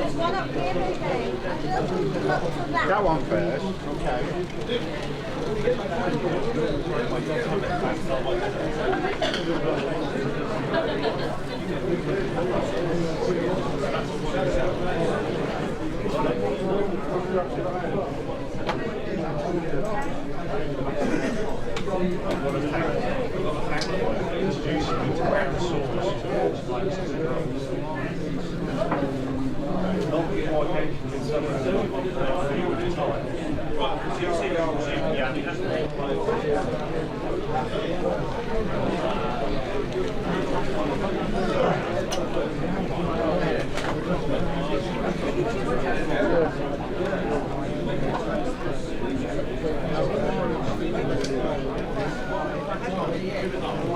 There's one up here, maybe. That one first, okay.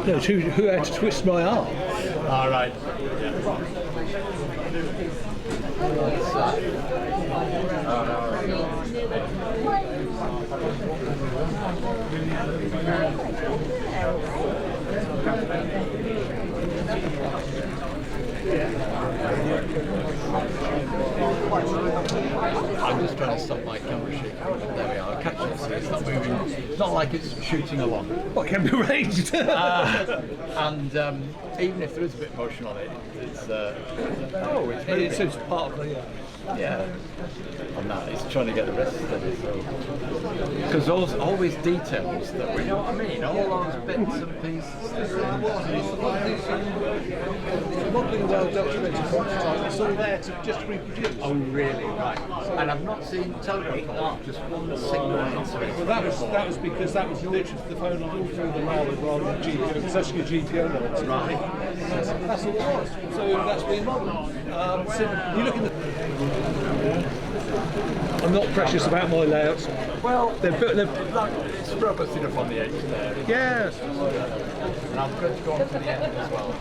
No, who had to twist my arm? All right. I'm just trying to stop my camera shaking. There we are. I'll catch it so it's not moving. It's not like it's shooting along. What can be arranged? And even if there is a bit of motion on it, it's moving. It's part of the. Yeah. On that, it's trying to get the rest of it. Because all these details that you know what I mean, all those bits and pieces. Not being well documented prototype, it's all there to just reproduce. Oh really? Right. And I've not seen telegraph poles, just one single incident. Well, that was because that was literally the phone line through the railway rather than GPO. It's actually a GPO line. Right. That's all it was. So that's been modern. So you look in the. I'm not precious about my layouts. Well, they're it's robust enough on the edge there. Yes. And I'm going to go on to the end as well.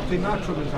The natural is